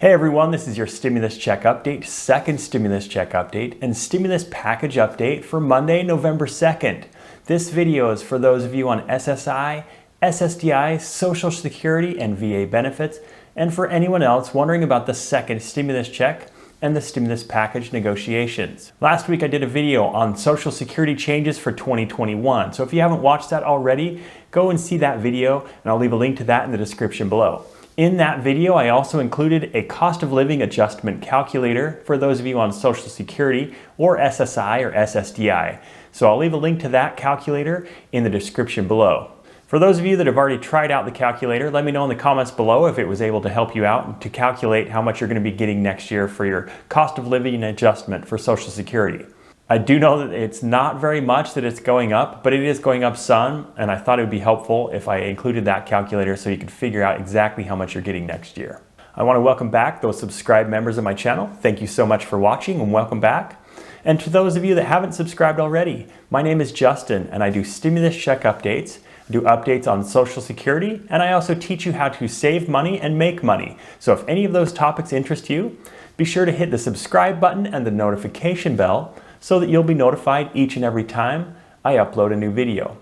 Hey everyone, this is your stimulus check update, second stimulus check update, and stimulus package update for Monday, November 2nd. This video is for those of you on SSI, SSDI, Social Security, and VA benefits, and for anyone else wondering about the second stimulus check and the stimulus package negotiations. Last week I did a video on Social Security changes for 2021, so if you haven't watched that already, go and see that video, and I'll leave a link to that in the description below. In that video, I also included a cost of living adjustment calculator for those of you on Social Security or SSI or SSDI. So I'll leave a link to that calculator in the description below. For those of you that have already tried out the calculator, let me know in the comments below if it was able to help you out to calculate how much you're going to be getting next year for your cost of living adjustment for Social Security. I do know that it's not very much that it's going up, but it is going up some, and I thought it would be helpful if I included that calculator so you could figure out exactly how much you're getting next year. I want to welcome back those subscribed members of my channel. Thank you so much for watching and welcome back. And to those of you that haven't subscribed already, my name is Justin and I do stimulus check updates, I do updates on Social Security, and I also teach you how to save money and make money. So if any of those topics interest you, be sure to hit the subscribe button and the notification bell so that you'll be notified each and every time I upload a new video.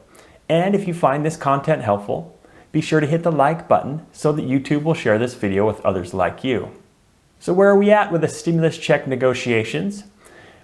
And if you find this content helpful, be sure to hit the like button so that YouTube will share this video with others like you. So where are we at with the stimulus check negotiations?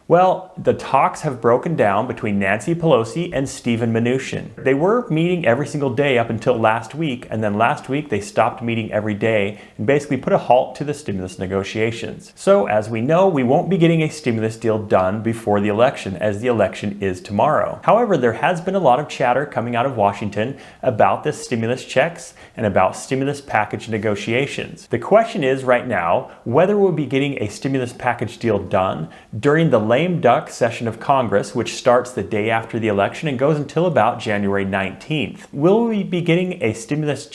Well, the talks have broken down between Nancy Pelosi and Steven Mnuchin. They were meeting every single day up until last week, and then last week they stopped meeting every day and basically put a halt to the stimulus negotiations. So as we know, we won't be getting a stimulus deal done before the election, as the election is tomorrow. However, there has been a lot of chatter coming out of Washington about the stimulus checks and about stimulus package negotiations. The question is right now whether we'll be getting a stimulus package deal done during the lame duck session of Congress, which starts the day after the election and goes until about January 19th. Will we be getting a stimulus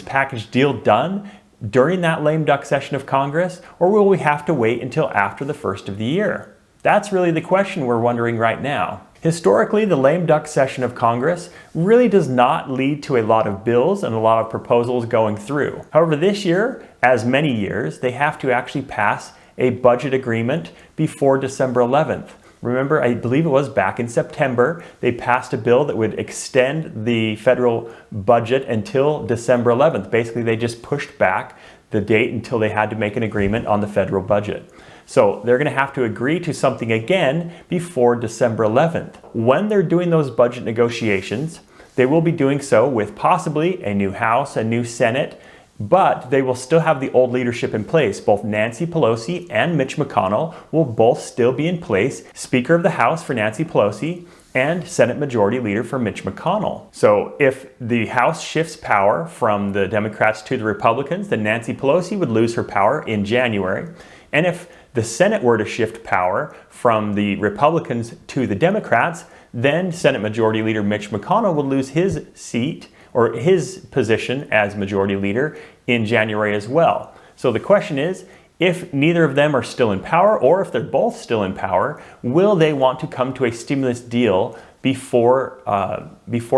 package deal done during that lame duck session of Congress, or will we have to wait until after the first of the year? That's really the question we're wondering right now. Historically, the lame duck session of Congress really does not lead to a lot of bills and a lot of proposals going through. However, this year, as many years, they have to actually pass a budget agreement before December 11th. Remember, I believe it was back in September, they passed a bill that would extend the federal budget until December 11th. Basically, they just pushed back the date until they had to make an agreement on the federal budget. So they're going to have to agree to something again before December 11th. When they're doing those budget negotiations, they will be doing so with possibly a new House, a new Senate, but they will still have the old leadership in place. Both Nancy Pelosi and Mitch McConnell will both still be in place. Speaker of the House for Nancy Pelosi and Senate Majority Leader for Mitch McConnell. So if the House shifts power from the Democrats to the Republicans, then Nancy Pelosi would lose her power in January. And if the Senate were to shift power from the Republicans to the Democrats, then Senate Majority Leader Mitch McConnell would lose his seat or his position as Majority Leader in January as well. So the question is, if neither of them are still in power, or if they're both still in power, will they want to come to a stimulus deal before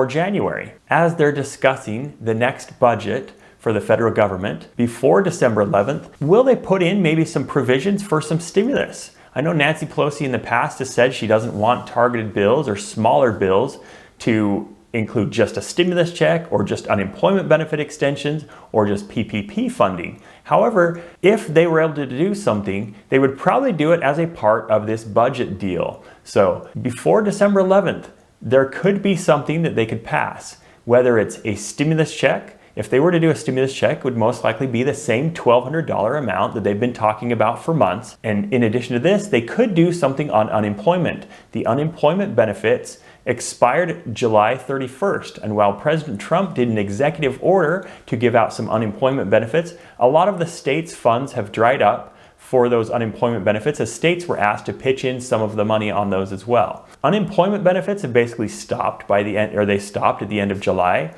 January? As they're discussing the next budget for the federal government before December 11th, will they put in maybe some provisions for some stimulus? I know Nancy Pelosi in the past has said she doesn't want targeted bills or smaller bills to include just a stimulus check or just unemployment benefit extensions or just PPP funding. However, if they were able to do something, they would probably do it as a part of this budget deal. So before December 11th, there could be something that they could pass, whether it's a stimulus check. If they were to do a stimulus check, it would most likely be the same $1,200 amount that they've been talking about for months. And in addition to this, they could do something on unemployment. The unemployment benefits expired July 31st. And while President Trump did an executive order to give out some unemployment benefits, a lot of the states' funds have dried up for those unemployment benefits, as states were asked to pitch in some of the money on those as well. Unemployment benefits have basically stopped by the end, or they stopped at the end of July.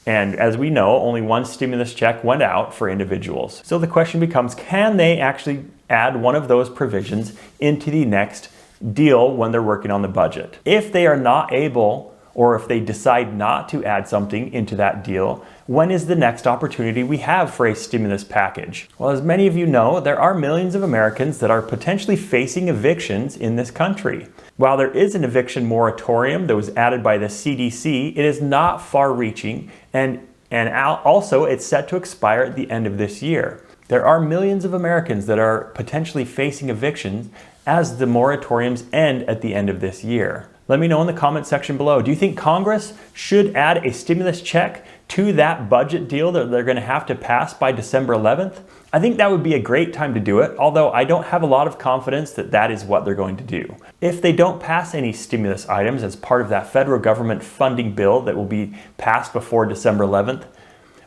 And as we know, only one stimulus check went out for individuals. So the question becomes, can they actually add one of those provisions into the next deal when they're working on the budget? If they are not able or if they decide not to add something into that deal, when is the next opportunity we have for a stimulus package? Well, as many of you know, there are millions of Americans that are potentially facing evictions in this country. While there is an eviction moratorium that was added by the CDC, it is not far-reaching, and also it's set to expire at the end of this year. There are millions of Americans that are potentially facing evictions as the moratoriums end at the end of this year. Let me know in the comment section below. Do you think Congress should add a stimulus check to that budget deal that they're going to have to pass by December 11th? I think that would be a great time to do it, although I don't have a lot of confidence that that is what they're going to do. If they don't pass any stimulus items as part of that federal government funding bill that will be passed before December 11th,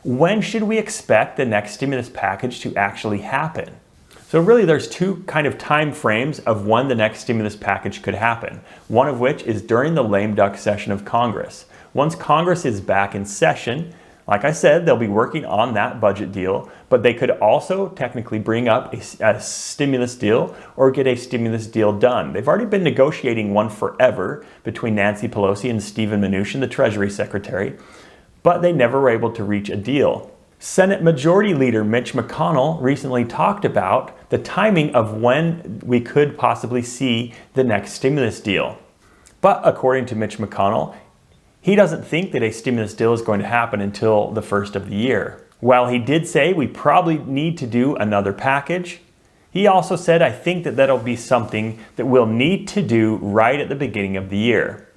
when should we expect the next stimulus package to actually happen? So really there's two kind of time frames of when the next stimulus package could happen, one of which is during the lame duck session of Congress. Once Congress is back in session, like I said, they'll be working on that budget deal, but they could also technically bring up a stimulus deal or get a stimulus deal done. They've already been negotiating one forever between Nancy Pelosi and Steven Mnuchin, the Treasury Secretary, but they never were able to reach a deal. Senate Majority Leader Mitch McConnell recently talked about the timing of when we could possibly see the next stimulus deal. But according to Mitch McConnell, he doesn't think that a stimulus deal is going to happen until the first of the year. While he did say we probably need to do another package, he also said, I think that that'll be something that we'll need to do right at the beginning of the year.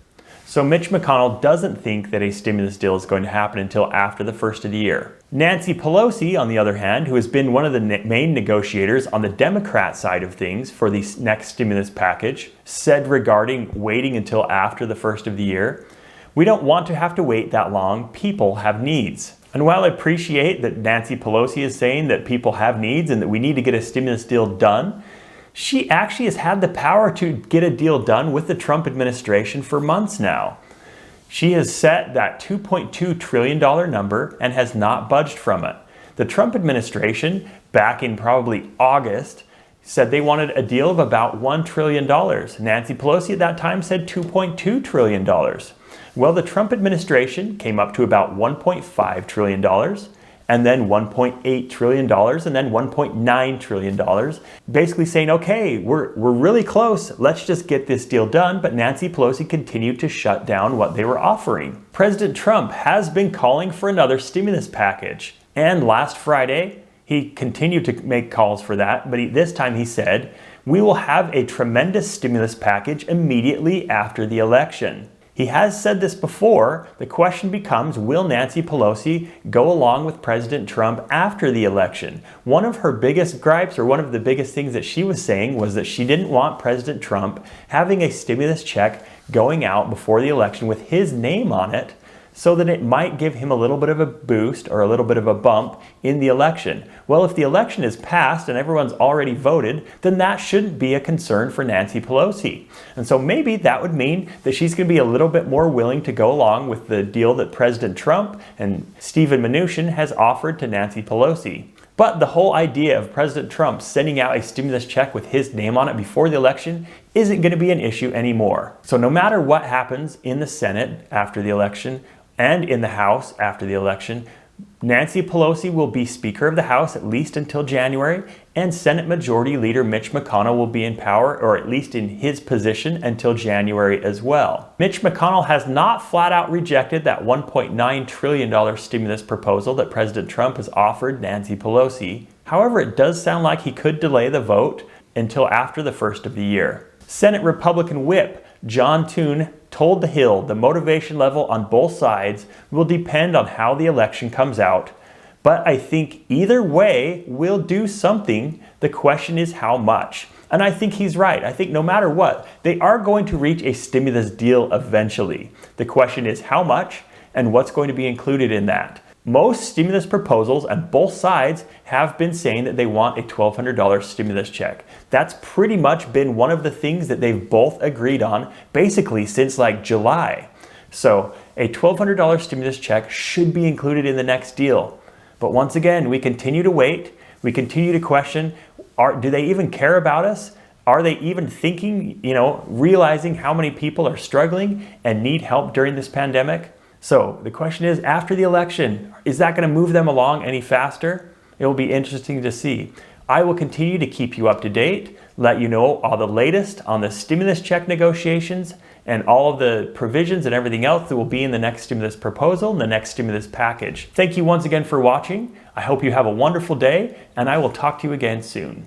So Mitch McConnell doesn't think that a stimulus deal is going to happen until after the first of the year. Nancy Pelosi, on the other hand, who has been one of the main negotiators on the Democrat side of things for the next stimulus package, said regarding waiting until after the first of the year, we don't want to have to wait that long. People have needs. And while I appreciate that Nancy Pelosi is saying that people have needs and that we need to get a stimulus deal done, she actually has had the power to get a deal done with the Trump administration for months now. She has set that $2.2 trillion number and has not budged from it. The Trump administration, back in probably August, said they wanted a deal of about $1 trillion. Nancy Pelosi at that time said $2.2 trillion. Well, the Trump administration came up to about $1.5 trillion, and then $1.8 trillion, and then $1.9 trillion, basically saying, okay, we're really close, let's just get this deal done, but Nancy Pelosi continued to shut down what they were offering. President Trump has been calling for another stimulus package, and last Friday, he continued to make calls for that, but this time he said, we will have a tremendous stimulus package immediately after the election. He has said this before. The question becomes, will Nancy Pelosi go along with President Trump after the election? One of her biggest gripes, or one of the biggest things that she was saying, was that she didn't want President Trump having a stimulus check going out before the election with his name on it, so that it might give him a little bit of a boost or a little bit of a bump in the election. Well, if the election is passed and everyone's already voted, then that shouldn't be a concern for Nancy Pelosi. And so maybe that would mean that she's going to be a little bit more willing to go along with the deal that President Trump and Steven Mnuchin has offered to Nancy Pelosi. But the whole idea of President Trump sending out a stimulus check with his name on it before the election isn't going to be an issue anymore. So no matter what happens in the Senate after the election, and in the House after the election, Nancy Pelosi will be Speaker of the House at least until January, and Senate Majority Leader Mitch McConnell will be in power, or at least in his position, until January as well. Mitch McConnell has not flat out rejected that $1.9 trillion stimulus proposal that President Trump has offered Nancy Pelosi. However, it does sound like he could delay the vote until after the first of the year. Senate Republican Whip John Thune told The Hill the motivation level on both sides will depend on how the election comes out, but I think either way we'll do something. The question is how much. And I think he's right. I think no matter what, they are going to reach a stimulus deal eventually. The question is how much and what's going to be included in that. Most stimulus proposals on both sides have been saying that they want a $1,200 stimulus check. That's pretty much been one of the things that they've both agreed on basically since like July. So a $1,200 stimulus check should be included in the next deal. But once again, we continue to wait. We continue to question, do they even care about us? Are they even thinking, realizing how many people are struggling and need help during this pandemic? So the question is, after the election, is that going to move them along any faster? It will be interesting to see. I will continue to keep you up to date, let you know all the latest on the stimulus check negotiations and all of the provisions and everything else that will be in the next stimulus proposal and the next stimulus package. Thank you once again for watching. I hope you have a wonderful day, and I will talk to you again soon.